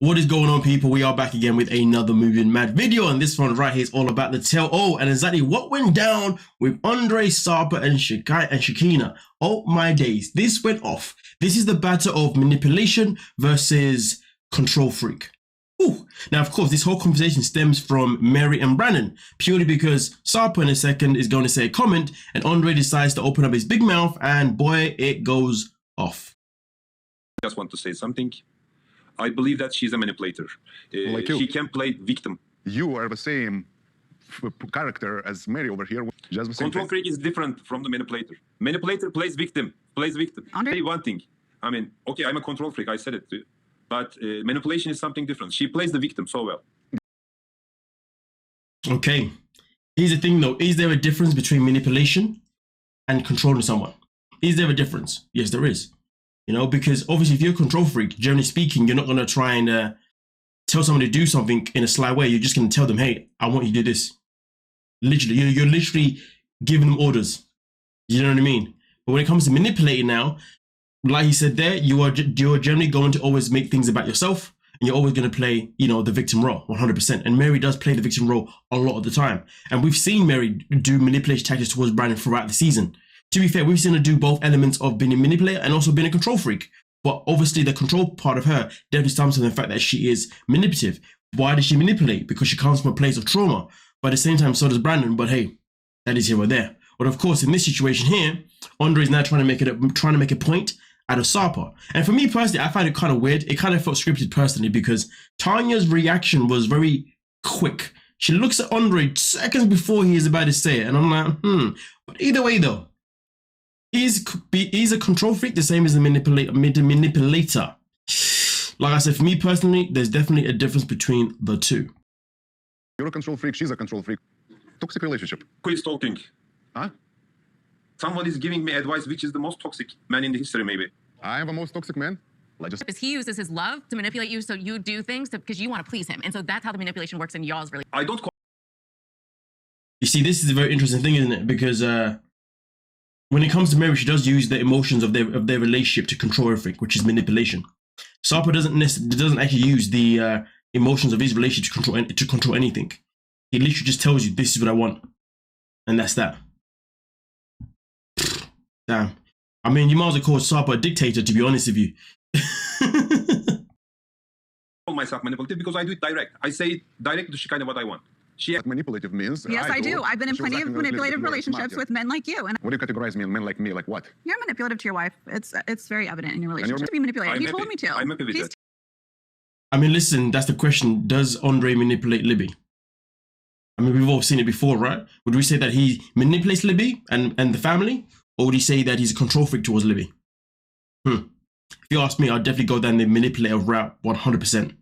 What is going on, people? We are back again with another MovingMAD video, and this one right here is all about the tell-all and exactly what went down with Andre, Sarpa, and Shekinah. Oh my days, this went off. This is the battle of manipulation versus control freak. Ooh. Now, of course, this whole conversation stems from Mary and Brandon, purely because Sarpa in a second is going to say a comment, and Andre decides to open up his big mouth, and boy, it goes off. I just want to say something. I believe that she's a manipulator. Like you. She can play victim. You are the same character as Mary over here. Just the same Control freak is different from the manipulator. Manipulator plays victim. Andre? Say one thing. I mean, okay, I'm a control freak. I said it too. But manipulation is something different. She plays the victim so well. Okay. Here's the thing though. Is there a difference between manipulation and controlling someone? Is there a difference? Yes, there is. You know, because obviously if you're a control freak, generally speaking, you're not going to try and tell someone to do something in a sly way. You're just going to tell them, hey, I want you to do this. Literally, you're literally giving them orders. You know what I mean? But when it comes to manipulating now, like he said there, you're generally going to always make things about yourself, and you're always going to play, you know, the victim role 100%. And Mary does play the victim role a lot of the time. And we've seen Mary do manipulation tactics towards Brandon throughout the season. To be fair, we've seen her do both elements of being a manipulator and also being a control freak. But obviously the control part of her definitely stems from the fact that she is manipulative. Why does she manipulate? Because she comes from a place of trauma. But at the same time, so does Brandon. But hey, that is here or there. But of course, in this situation here, Andre is now trying to make a point out of Sarpa. And for me personally, I find it kind of weird. It kind of felt scripted personally because Tanya's reaction was very quick. She looks at Andre seconds before he is about to say it. And I'm like, But either way though, he's a control freak the same as the manipulator. Like I said, for me personally, there's definitely a difference between the two. You're a control freak, she's a control freak. Toxic relationship. Who is talking? Huh? Someone is giving me advice, which is the most toxic man in the history, maybe. I am the most toxic man. Because he uses his love to manipulate you so you do things because you want to please him. And so that's how the manipulation works in y'all's relationship. I don't call. You see, this is a very interesting thing, isn't it? Because when it comes to Mary, she does use the emotions of their relationship to control everything, which is manipulation. Sarpa doesn't actually use the emotions of his relationship to control anything. He literally just tells you, this is what I want. And that's that. Damn. I mean, you might as well call Sarpa a dictator, to be honest with you. Call myself manipulative because I do it direct. I say it direct to Shekinah what I want. She Manipulative means. Yes, I do. I've been in plenty of manipulative relationships with men like you. And What do you categorize me in men like me? Like what? you're manipulative to your wife. It's very evident in your relationship to be manipulative. He told me to. I'm happy with that. I mean, listen, that's the question. Does Andre manipulate Libby? I mean, we've all seen it before, right? Would we say that he manipulates Libby and the family? Or would he say that he's a control freak towards Libby? If you ask me, I'd definitely go down the manipulator route 100%.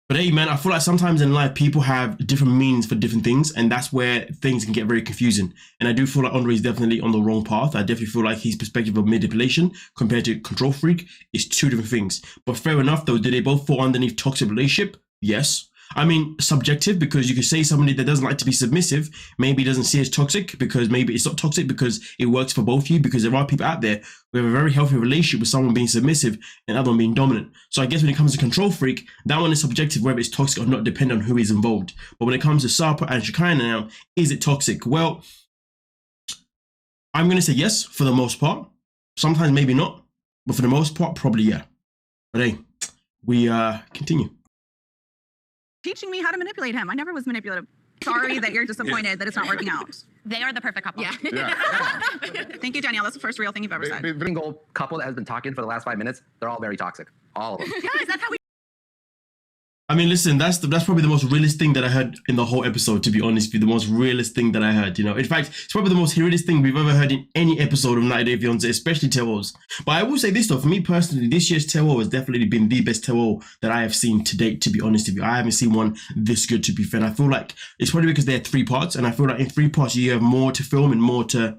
But hey, man, I feel like sometimes in life, people have different meanings for different things, and that's where things can get very confusing. And I do feel like Andre is definitely on the wrong path. I definitely feel like his perspective of manipulation compared to control freak is two different things. But fair enough, though, do they both fall underneath toxic relationship? Yes. I mean, subjective, because you could say somebody that doesn't like to be submissive maybe doesn't see it as toxic, because maybe it's not toxic because it works for both of you, because there are people out there who have a very healthy relationship with someone being submissive and other one being dominant. So I guess when it comes to control freak, that one is subjective, whether it's toxic or not, depending on who is involved. But when it comes to Sarpa and Shekinah now, is it toxic? Well, I'm going to say yes for the most part. Sometimes maybe not, but for the most part, probably yeah. But hey, we continue. Teaching me how to manipulate him. I never was manipulative. Sorry that you're disappointed that it's not working out. They are the perfect couple. Yeah. Thank you, Danielle. That's the first real thing you've ever said. Every single couple that has been talking for the last 5 minutes, they're all very toxic. All of them. Guys, that's how we. I mean, listen, that's probably the most realist thing that I heard in the whole episode, to be honest with you. The most realist thing that I heard, you know. In fact, it's probably the most realist thing we've ever heard in any episode of 90 Day Fiancé, especially tell-alls. But I will say this, though. For me personally, this year's tell-all has definitely been the best tell-all that I have seen to date, to be honest with you. I haven't seen one this good, to be fair. And I feel like it's probably because there are 3 parts. And I feel like in 3 parts, you have more to film and more to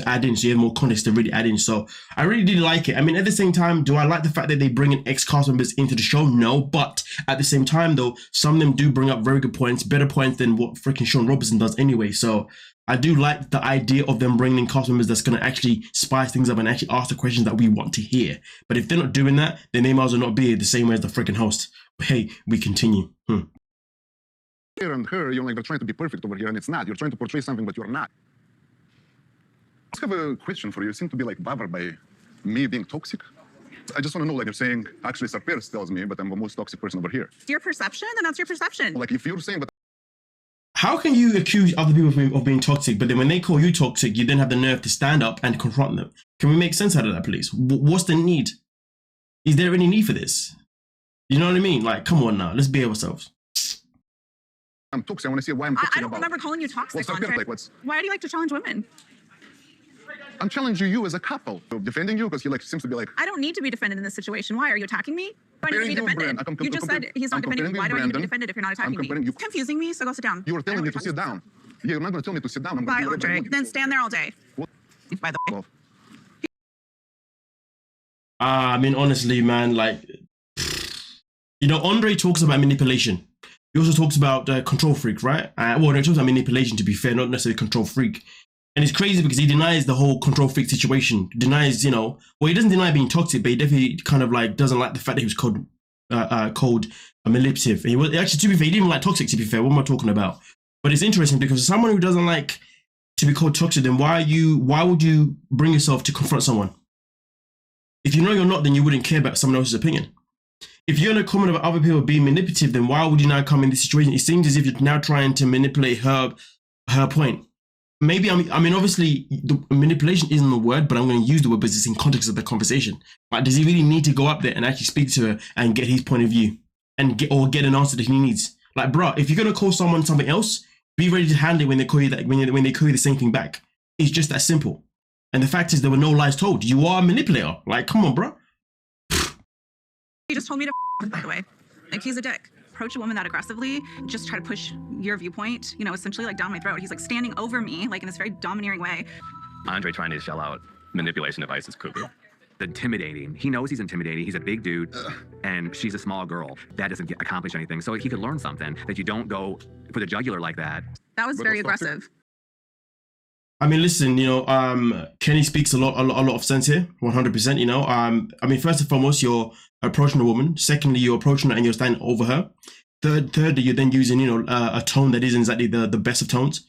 add in, so you have more context to really add in. So I really did like it. I mean, at the same time, do I like the fact that they bring in ex-cast members into the show? No, but at the same time though, some of them do bring up very good points, better points than what freaking Sean Robertson does anyway. So I do like the idea of them bringing in cast members that's going to actually spice things up and actually ask the questions that we want to hear. But if they're not doing that, then they might as well not be here the same way as the freaking host. But hey, we continue. Here and her, you're like, they're trying to be perfect over here, and it's not. You're trying to portray something, but you're not. I have a question for you. You seem to be like bothered by me being toxic. I just want to know, like you're saying, actually, Sarperis tells me, but I'm the most toxic person over here. It's your perception, then that's your perception. Like, if you're saying that How can you accuse other people of being toxic, but then when they call you toxic, you then have the nerve to stand up and confront them? Can we make sense out of that, please? What's the need? Is there any need for this? You know what I mean? Like, come on now, let's be ourselves. I'm toxic, I want to see why I'm toxic. I don't remember calling you toxic. Why do you like to challenge women? I'm challenging you as a couple. Defending you because he like seems to be like. I don't need to be defended in this situation. Why are you attacking me? Why do you need to be defended? You just said he's not defending me. Why do I need to be defended if you're not attacking me? You're confusing me, so go sit down. You were telling me to sit down. Yeah, you're not going to tell me to sit down. Bye, Andre. Then stand there all day. By the way. I mean, honestly, man, like, you know, Andre talks about manipulation. He also talks about control freak, right? Well, he talks about manipulation, to be fair, not necessarily control freak. And it's crazy because he denies the whole control freak situation. Denies, you know, well, he doesn't deny being toxic, but he definitely kind of like doesn't like the fact that he was called manipulative. And he was actually, to be fair, he didn't even like toxic, to be fair. What am I talking about? But it's interesting because someone who doesn't like to be called toxic, then why would you bring yourself to confront someone? If you know you're not, then you wouldn't care about someone else's opinion. If you're going to comment about other people being manipulative, then why would you now come in this situation? It seems as if you're now trying to manipulate her point. Maybe, I mean, obviously, the manipulation isn't the word, but I'm going to use the word because it's in context of the conversation. Like, does he really need to go up there and actually speak to her and get his point of view and get an answer that he needs? Like, bro, if you're going to call someone something else, be ready to hand it when they call you that, when they call you the same thing back. It's just that simple. And the fact is, there were no lies told. You are a manipulator. Like, come on, bro. He just told me to, by the way. Like, he's a dick. Approach a woman that aggressively, just try to push your viewpoint, you know, essentially like down my throat. He's like standing over me, like in this very domineering way. Andre trying to shell out manipulation devices cuckoo. Intimidating. He knows he's intimidating. He's a big dude, and she's a small girl. That doesn't accomplish anything. So he could learn something that you don't go for the jugular like that. That was very aggressive. I mean, listen, you know, Kenny speaks a lot of sense here, 100%, you know. I mean, first and foremost, you're approaching a woman. Secondly, you're approaching her and you're standing over her. Thirdly, you're then using, you know, a tone that isn't exactly the best of tones.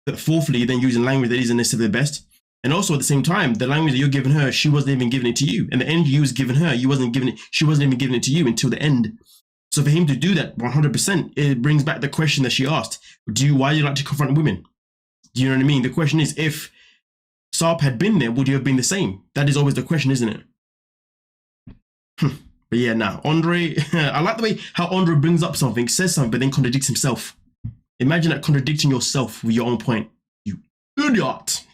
But fourthly, you're then using language that isn't necessarily the best. And also at the same time, the language that you're giving her, she wasn't even giving it to you. And the energy you was giving her, she wasn't even giving it to you until the end. So for him to do that 100%, it brings back the question that she asked. Why do you like to confront women? Do you know what I mean? The question is, if Sarp had been there, would you have been the same? That is always the question, isn't it? But yeah, now, Andre, I like the way how Andre brings up something, says something, but then contradicts himself. Imagine that, contradicting yourself with your own point. You idiot.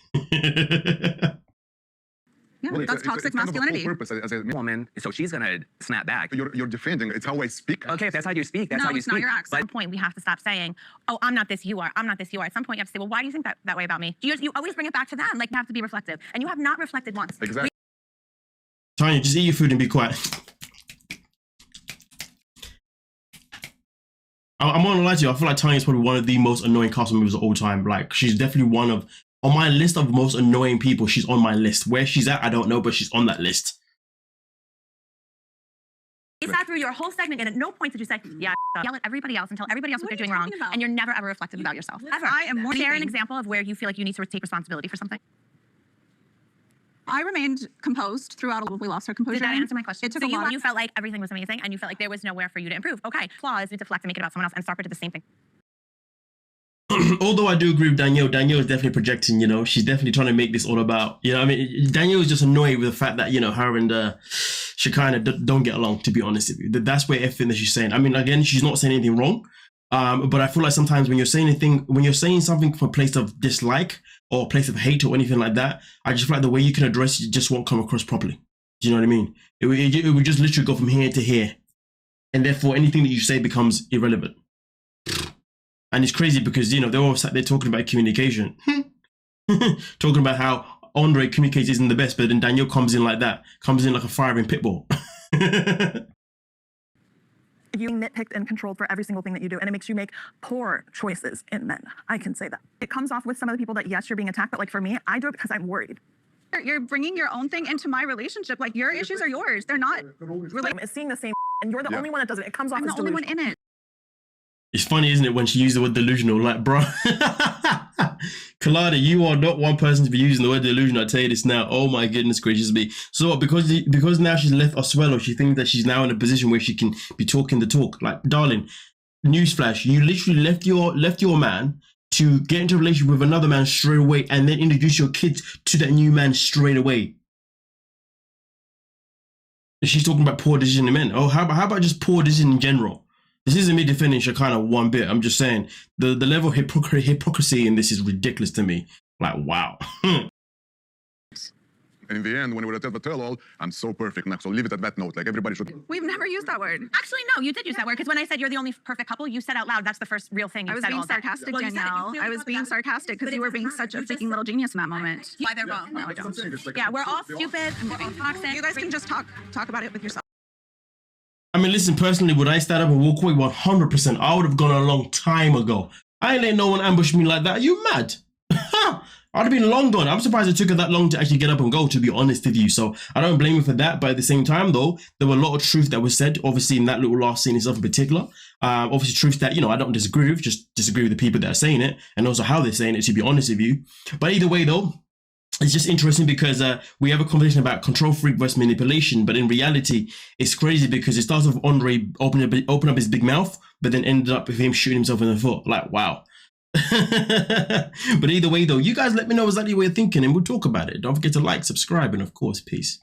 Yeah, well, that's toxic masculinity. Kind of purpose as a woman, so she's gonna snap back. You're defending. It's how I speak. Okay, if that's how you speak, that's how you speak. No, it's not your accent. At some point, we have to stop saying, "Oh, I'm not this. You are. I'm not this. You are." At some point, you have to say, "Well, why do you think that way about me?" You always bring it back to them. Like, you have to be reflective, and you have not reflected once. Exactly. Tanya, just eat your food and be quiet. I'm not gonna lie to you. I feel like Tanya is probably one of the most annoying cast members of all time. Like, she's definitely one of, on my list of most annoying people, she's on my list. Where she's at, I don't know, but she's on that list. You sat through your whole segment, and at no point did you say, "Yeah, yell at everybody else and tell everybody else what they're doing wrong," and you're never ever reflective about yourself. Ever. I am more Share an example of where you feel like you need to take responsibility for something. I remained composed throughout. We lost our composure. Did that answer my question? It took so a lot. You felt like everything was amazing, and you felt like there was nowhere for you to improve. Okay, flaws, you deflect and make it about someone else, and Sarper did the same thing. Although I do agree with Danielle, Danielle is definitely projecting, you know, she's definitely trying to make this all about, you know, I mean, Danielle is just annoyed with the fact that, you know, her and Shekinah don't get along, to be honest with you. That's where everything that she's saying. I mean, again, she's not saying anything wrong, but I feel like sometimes when you're saying something from a place of dislike or a place of hate or anything like that, I just feel like the way you can address it just won't come across properly. Do you know what I mean? It would just literally go from here to here, and therefore anything that you say becomes irrelevant. And it's crazy because, you know, they're all sat there talking about communication. Talking about how Andre communicates isn't the best, but then Danielle comes in like that. Comes in like a firing pit bull. It You nitpicked and controlled for every single thing that you do, and it makes you make poor choices in men. I can say that. It comes off with some of the people that, yes, you're being attacked, but like for me, I do it because I'm worried. You're bringing your own thing into my relationship. Like your issues are yours. They're not related. It's seeing the same, and you're the only one that does it. It comes off I'm as the only one delusional. in it. It's funny, isn't it, when she used the word delusional? Like, bro, Kalada, you are not one person to be using the word delusional. I tell you this now. Oh my goodness gracious me. So what, because now she's left Oswello, she thinks that she's now in a position where she can be talking the talk. Like, darling, newsflash, you literally left your man to get into a relationship with another man straight away and then introduce your kids to that new man straight away. She's talking about poor decision in men. Oh, how about just poor decision in general? This isn't me defending Shekinah one bit. I'm just saying the level of hypocrisy in this is ridiculous to me. Like, wow. And in the end, when we were at the tell-all, I'm so perfect now. So leave it at that note. Like everybody should. We've never used that word. Actually, no, you did use that word because when I said you're the only perfect couple, you said out loud that's the first real thing you I was said being all day. sarcastic, Well, you said it. You Danielle. clearly I was thought being that. sarcastic But because you were being such a freaking little genius in that moment. Why they're wrong. No, I don't. Yeah, we're all stupid. We're all toxic. You guys can just talk about it with yourself. I mean, listen, personally, would I stand up and walk away? 100%. I would have gone a long time ago. I ain't letting no one ambush me like that. Are you mad? I'd have been long gone. I'm surprised it took her that long to actually get up and go, to be honest with you. So I don't blame her for that. But at the same time, though, there were a lot of truth that was said, obviously, in that little last scene itself in particular. Obviously, truth that, I don't disagree with, just disagree with the people that are saying it and also how they're saying it, to be honest with you. But either way, though, it's just interesting because we have a conversation about control freak versus manipulation, but in reality, it's crazy because it starts with Andre open up his big mouth, but then ended up with him shooting himself in the foot. Like, wow. But either way, though, you guys let me know exactly what you're thinking and we'll talk about it. Don't forget to like, subscribe, and of course, peace.